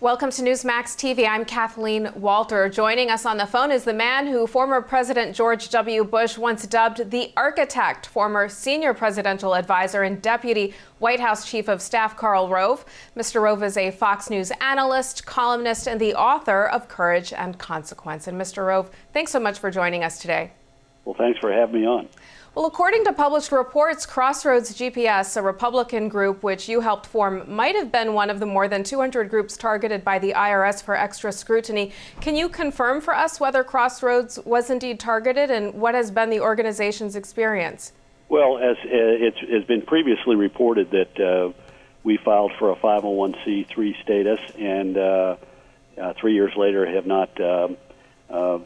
Welcome to Newsmax TV. I'm Kathleen Walter. Joining us on the phone is the man who former President George W. Bush once dubbed the architect, former senior presidential advisor and deputy White House Chief of Staff Karl Rove. Mr. Rove is a Fox News analyst, columnist, and the author of Courage and Consequence. And Mr. Rove, thanks so much for joining us today. Well, thanks for having me on. Well, according to published reports, Crossroads GPS, a Republican group which you helped form, might have been one of the more than 200 groups targeted by the IRS for extra scrutiny. Can you confirm for us whether Crossroads was indeed targeted and what has been the organization's experience? Well, as it's been previously reported that we filed for a 501c3 status and 3 years later have not, that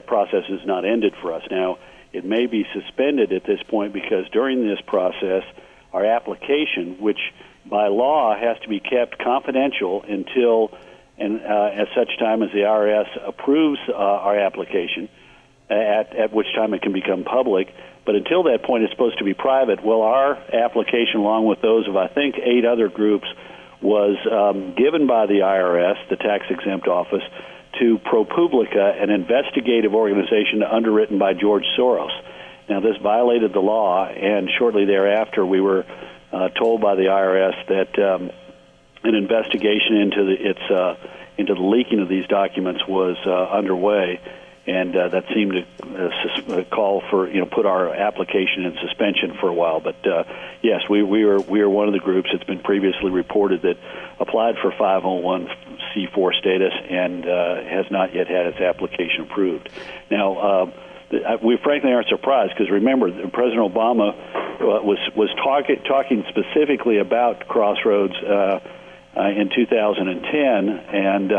process is not ended for us. Now, it may be suspended at this point because during this process, our application, which by law has to be kept confidential until and at such time as the IRS approves our application, at which time it can become public. But until that point, it's supposed to be private. Well, our application, along with those of, I think, 8 other groups, was given by the IRS, the tax-exempt office, to ProPublica, an investigative organization underwritten by George Soros. Now, this violated the law, and shortly thereafter, we were told by the IRS that an investigation into the leaking of these documents was underway, and that seemed to call for, put our application in suspension for a while. But yes, we are one of the groups that's been previously reported that applied for 501c4 status and has not yet had its application approved. Now, we frankly aren't surprised because remember, President Obama was talking specifically about Crossroads in 2010, and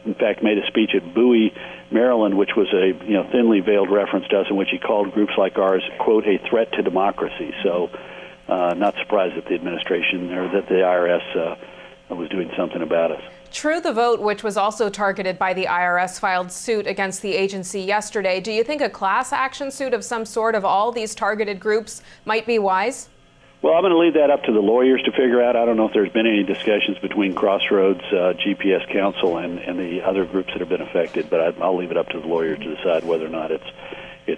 in fact made a speech at Bowie, Maryland, which was a thinly veiled reference to us, in which he called groups like ours, quote, a threat to democracy. So, not surprised that the administration or that the IRS was doing something about us. True the Vote, which was also targeted by the IRS, filed suit against the agency yesterday. Do you think a class action suit of some sort of all these targeted groups might be wise? Well, I'm going to leave that up to the lawyers to figure out. I don't know if there's been any discussions between Crossroads GPS Council and the other groups that have been affected, but I'll leave it up to the lawyers to decide whether or not it's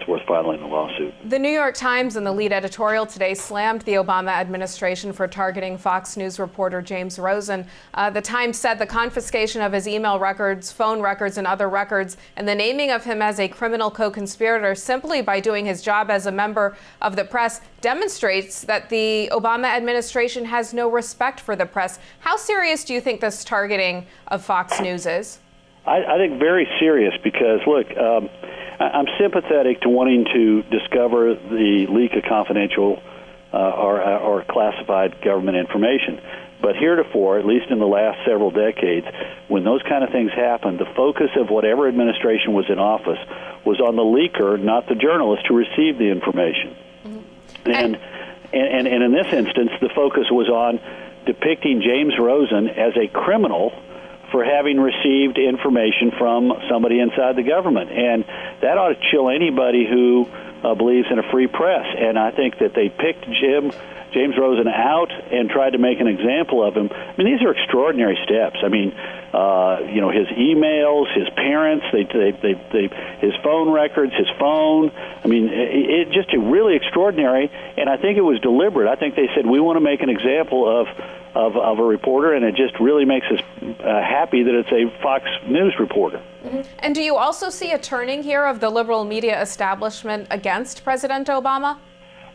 worth filing a lawsuit. The New York Times, in the lead editorial today, slammed the Obama administration for targeting Fox News reporter James Rosen. The Times said the confiscation of his email records, phone records, and other records, and the naming of him as a criminal co-conspirator simply by doing his job as a member of the press demonstrates that the Obama administration has no respect for the press. How serious do you think this targeting of Fox News is? I think very serious because, look, I'm sympathetic to wanting to discover the leak of confidential or classified government information. But heretofore, at least in the last several decades, when those kind of things happened, the focus of whatever administration was in office was on the leaker, not the journalist who received the information. Mm-hmm. And in this instance, the focus was on depicting James Rosen as a criminal for having received information from somebody inside the government. And that ought to chill anybody who believes in a free press. And I think that they picked James Rosen out and tried to make an example of him. I mean, these are extraordinary steps. I mean, his emails, his parents, his phone records, his phone. I mean, it just really extraordinary. And I think it was deliberate. I think they said, we want to make an example of a reporter, and it just really makes us happy that it's a Fox News reporter. Mm-hmm. And do you also see a turning here of the liberal media establishment against President Obama?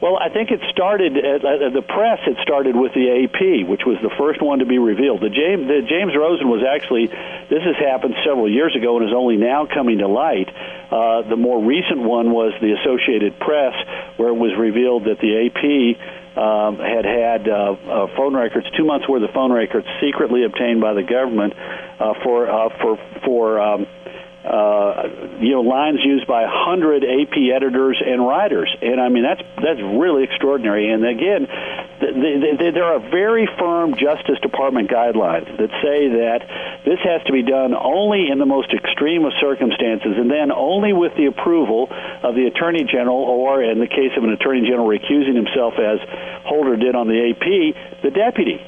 Well, I think it started, the press had started with the AP, which was the first one to be revealed. The James Rosen was actually, this has happened several years ago and is only now coming to light. The more recent one was the Associated Press, where it was revealed that the AP had phone records, 2 months worth of phone records secretly obtained by the government for lines used by 100 AP editors and writers. And I mean, that's really extraordinary. And again, there are very firm Justice Department guidelines that say that this has to be done only in the most extreme of circumstances, and then only with the approval of the Attorney General, or in the case of an Attorney General recusing himself, as Holder did on the AP, the deputy.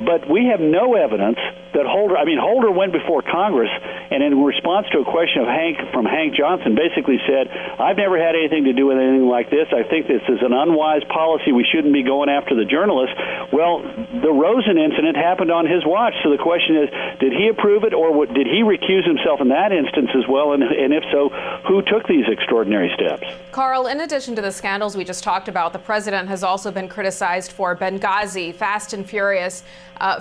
But we have no evidence that Holder went before Congress and in response to a question from Hank Johnson basically said, I've never had anything to do with anything like this. I think this is an unwise policy. We shouldn't be going after the journalists. Well, the Rosen incident happened on his watch. So the question is, did he approve it, or did he recuse himself in that instance as well? And if so, who took these extraordinary steps? Karl, in addition to the scandals we just talked about, the president has also been criticized for Benghazi, Fast and Furious,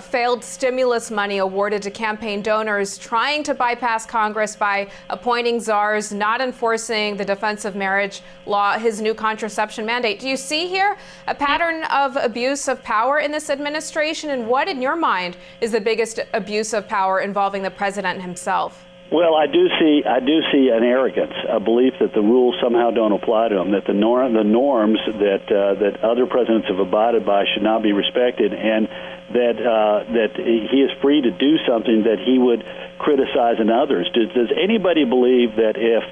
failed stimulus money awarded to campaign donors, trying to bypass Congress by appointing czars, not enforcing the Defense of Marriage law, his new contraception mandate. Do you see here a pattern of abuse of power in this administration? And what, in your mind, is the biggest abuse of power involving the president himself? Well, I do see an arrogance, a belief that the rules somehow don't apply to him, that the norms that other presidents have abided by should not be respected, and that he is free to do something that he would criticize in others. Does anybody believe that if,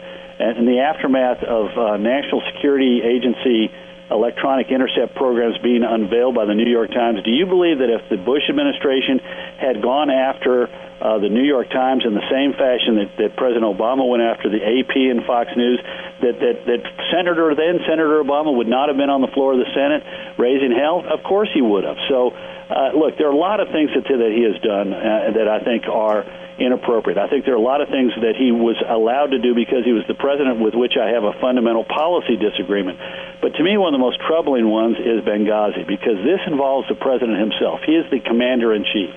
in the aftermath of National Security Agency electronic intercept programs being unveiled by the New York Times, do you believe that if the Bush administration had gone after the New York Times in the same fashion that President Obama went after the AP and Fox News, that Senator Obama would not have been on the floor of the Senate raising hell? Of course he would have. So, look, there are a lot of things that he has done that I think are inappropriate. I think there are a lot of things that he was allowed to do because he was the president, with which I have a fundamental policy disagreement. But to me, one of the most troubling ones is Benghazi, because this involves the president himself. He is the commander-in-chief.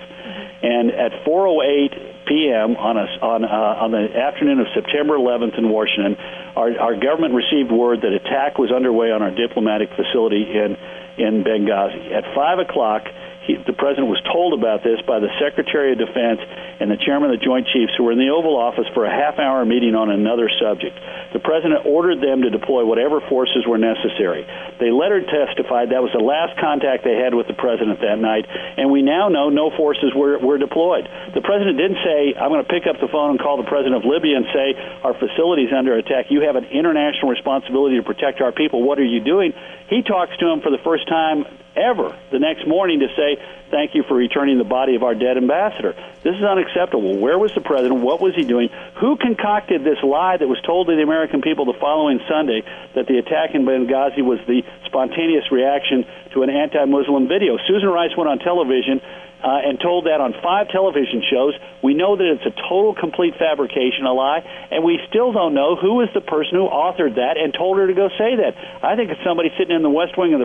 And at 4:08 p.m. on the afternoon of September 11th in Washington, our government received word that attack was underway on our diplomatic facility in Benghazi. At 5 o'clock, the president was told about this by the Secretary of Defense and the chairman of the Joint Chiefs, who were in the Oval Office for a half-hour meeting on another subject. The president ordered them to deploy whatever forces were necessary. They later testified that was the last contact they had with the president that night, and we now know no forces were deployed. The president didn't say, I'm going to pick up the phone and call the president of Libya and say, our facility is under attack. You have an international responsibility to protect our people. What are you doing? He talks to him for the first time ever the next morning to say, thank you for returning the body of our dead ambassador. This is unacceptable. Where was the president? What was he doing? Who concocted this lie that was told to the American people the following Sunday, that the attack in Benghazi was the spontaneous reaction to an anti-Muslim video? Susan Rice went on television and told that on 5 television shows. We know that it's a total, complete fabrication, a lie, and we still don't know who is the person who authored that and told her to go say that. I think it's somebody sitting in the West Wing of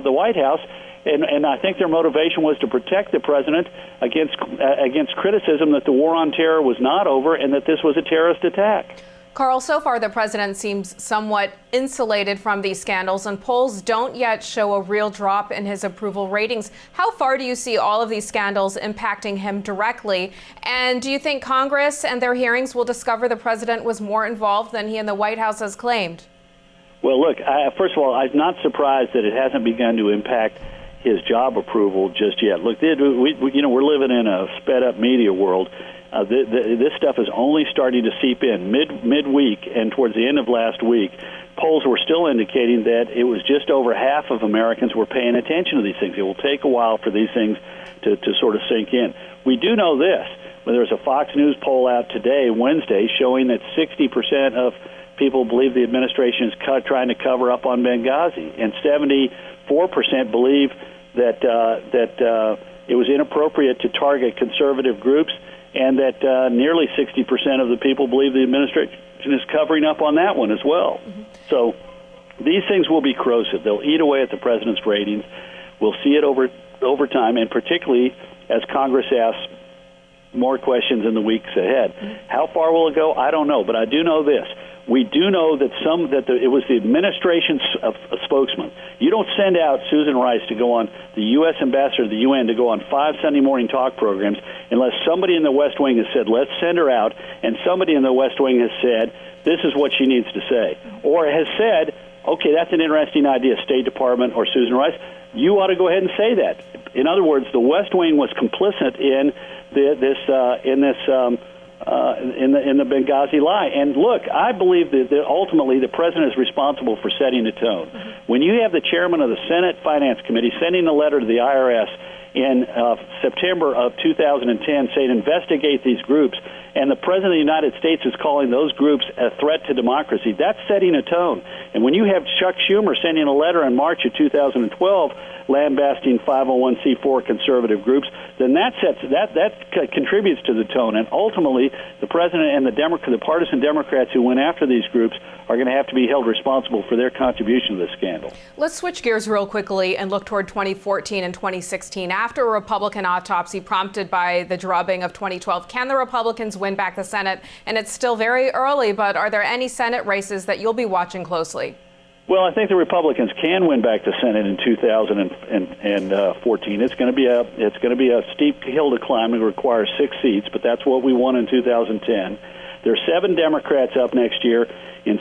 the White House, and I think their motivation was to protect the president against criticism that the war on terror was not over and that this was a terrorist attack. Karl, so far the president seems somewhat insulated from these scandals, and polls don't yet show a real drop in his approval ratings. How far do you see all of these scandals impacting him directly? And do you think Congress and their hearings will discover the president was more involved than he and the White House has claimed? Well, look, first of all, I'm not surprised that it hasn't begun to impact his job approval just yet. Look, we're living in a sped-up media world. This stuff is only starting to seep in midweek and towards the end of last week. Polls were still indicating that it was just over half of Americans were paying attention to these things. It will take a while for these things to sort of sink in. We do know this. There's a Fox News poll out today, Wednesday, showing that 60% of people believe the administration is trying to cover up on Benghazi, and 74% believe that it was inappropriate to target conservative groups, and that nearly 60% of the people believe the administration is covering up on that one as well. Mm-hmm. So these things will be corrosive. They'll eat away at the president's ratings. We'll see it over time, and particularly as Congress asks more questions in the weeks ahead. Mm-hmm. How far will it go? I don't know, but I do know this. We do know that it was the administration's spokesman. You don't send out Susan Rice to go on, the U.S. ambassador to the UN, to go on 5 Sunday morning talk programs unless somebody in the West Wing has said, let's send her out, and somebody in the West Wing has said, this is what she needs to say. Or has said, okay, that's an interesting idea, State Department or Susan Rice. You ought to go ahead and say that. In other words, the West Wing was complicit in the Benghazi lie. And look, I believe that ultimately the president is responsible for setting the tone. Mm-hmm. When you have the chairman of the Senate Finance Committee sending a letter to the IRS in September of 2010 saying investigate these groups, and the President of the United States is calling those groups a threat to democracy. That's setting a tone. And when you have Chuck Schumer sending a letter in March of 2012 lambasting 501c4 conservative groups, then that contributes to the tone. And ultimately, the President and the partisan Democrats who went after these groups are going to have to be held responsible for their contribution to this scandal. Let's switch gears real quickly and look toward 2014 and 2016. After a Republican autopsy prompted by the drubbing of 2012, can the Republicans win back the Senate? And it's still very early, but are there any Senate races that you'll be watching closely? Well, I think the Republicans can win back the Senate in 2014. It's going to be a steep hill to climb. It requires 6 seats, but that's what we won in 2010. There are 7 Democrats up next year in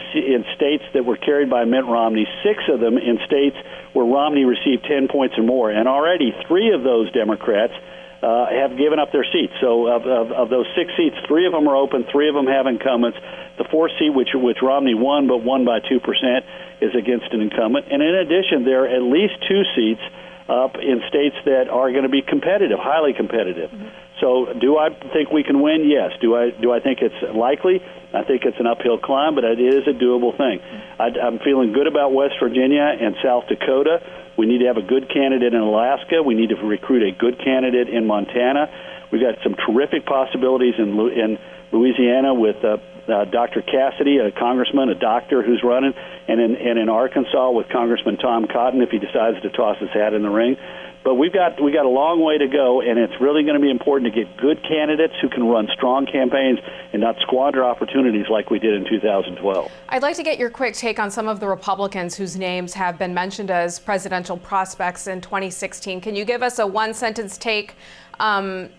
states that were carried by Mitt Romney, 6 of them in states where Romney received 10 points or more, and already 3 of those Democrats have given up their seats. So of those 6 seats, 3 of them are open, 3 of them have incumbents. The 4th seat, which Romney won, but won by 2%, is against an incumbent. And in addition, there are at least 2 seats up in states that are going to be competitive, highly competitive. Mm-hmm. So do I think we can win? Yes. Do I think it's likely? I think it's an uphill climb, but it is a doable thing. I'm feeling good about West Virginia and South Dakota. We need to have a good candidate in Alaska. We need to recruit a good candidate in Montana. We've got some terrific possibilities in Louisiana with Dr. Cassidy, a congressman, a doctor who's running, and in Arkansas with Congressman Tom Cotton if he decides to toss his hat in the ring. But we got a long way to go, and it's really going to be important to get good candidates who can run strong campaigns and not squander opportunities like we did in 2012. I'd like to get your quick take on some of the Republicans whose names have been mentioned as presidential prospects in 2016. Can you give us a one-sentence take on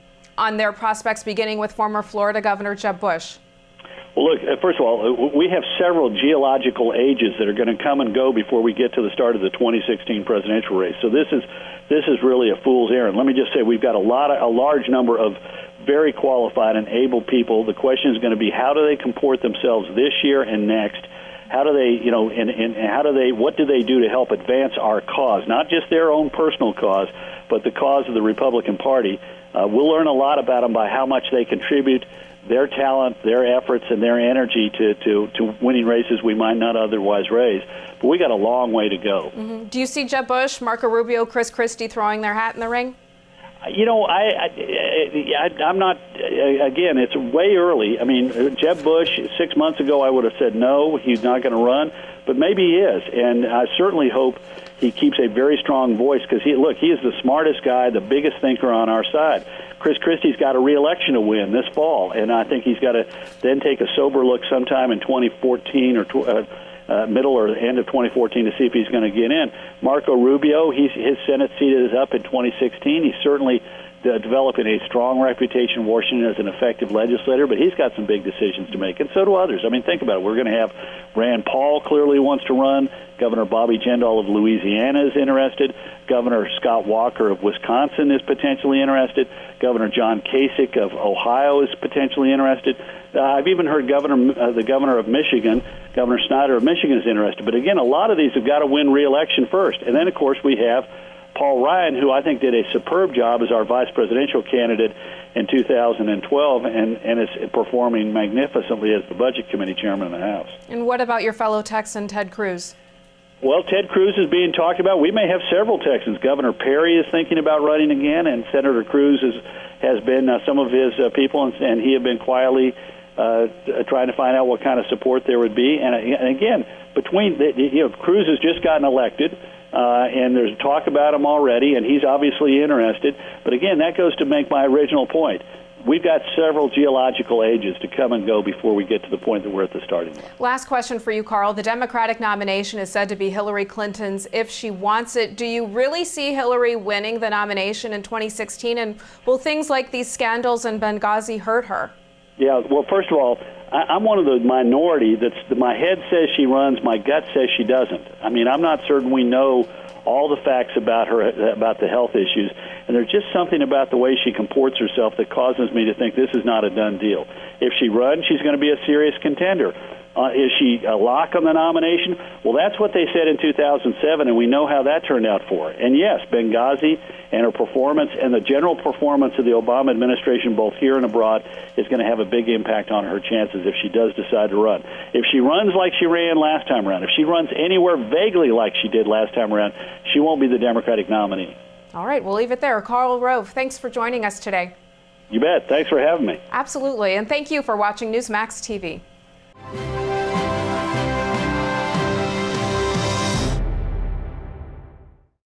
their prospects, beginning with former Florida Governor Jeb Bush? Well, look, first of all, we have several geological ages that are going to come and go before we get to the start of the 2016 presidential race. So this is really a fool's errand. Let me just say we've got a large number of very qualified and able people. The question is going to be how do they comport themselves this year and next? How do they, what do they do to help advance our cause, not just their own personal cause, but the cause of the Republican Party? We'll learn a lot about them by how much they contribute, their talent, their efforts, and their energy to winning races we might not otherwise raise. But we got a long way to go. Mm-hmm. Do you see Jeb Bush, Marco Rubio, Christie throwing their hat in the ring? I'm not, again, it's way early. I mean, Jeb Bush, 6 months ago, I would have said no, he's not going to run, but maybe he is. And I certainly hope he keeps a very strong voice because, he is the smartest guy, the biggest thinker on our side. Christie's got a re-election to win this fall, and I think he's got to then take a sober look sometime in 2014 or middle or end of 2014 to see if he's going to get in. Marco Rubio, his Senate seat is up in 2016. He's certainly developing a strong reputation in Washington as an effective legislator, but he's got some big decisions to make, and so do others. I mean, think about it. We're going to have Rand Paul clearly wants to run. Governor Bobby Jindal of Louisiana is interested. Governor Scott Walker of Wisconsin is potentially interested. Governor John Kasich of Ohio is potentially interested. I've even heard the governor of Michigan, Governor Snyder of Michigan, is interested. But again, a lot of these have got to win re-election first. And then, of course, we have Paul Ryan, who I think did a superb job as our vice presidential candidate in 2012 and is performing magnificently as the Budget Committee chairman of the House. And what about your fellow Texan, Ted Cruz? Well, Ted Cruz is being talked about. We may have several Texans. Governor Perry is thinking about running again, and Senator Cruz has been some of his people, and he have been quietly trying to find out what kind of support there would be. And again, Cruz has just gotten elected, and there's talk about him already, and he's obviously interested. But again, that goes to make my original point. We've got several geological ages to come and go before we get to the point that we're at the starting line. Last question for you, Karl. The Democratic nomination is said to be Hillary Clinton's if she wants it. Do you really see Hillary winning the nomination in 2016? And will things like these scandals in Benghazi hurt her? Yeah, well, first of all, I'm one of the minority my head says she runs, my gut says she doesn't. I mean, I'm not certain we know all the facts about her, about the health issues, and there's just something about the way she comports herself that causes me to think this is not a done deal. If she runs, she's going to be a serious contender. Is she a lock on the nomination? Well, that's what they said in 2007, and we know how that turned out for her. And yes, Benghazi and her performance and the general performance of the Obama administration, both here and abroad, is going to have a big impact on her chances if she does decide to run. If she runs like she ran last time around, if she runs anywhere vaguely like she did last time around, she won't be the Democratic nominee. All right, we'll leave it there. Karl Rove, thanks for joining us today. You bet. Thanks for having me. Absolutely. And thank you for watching Newsmax TV.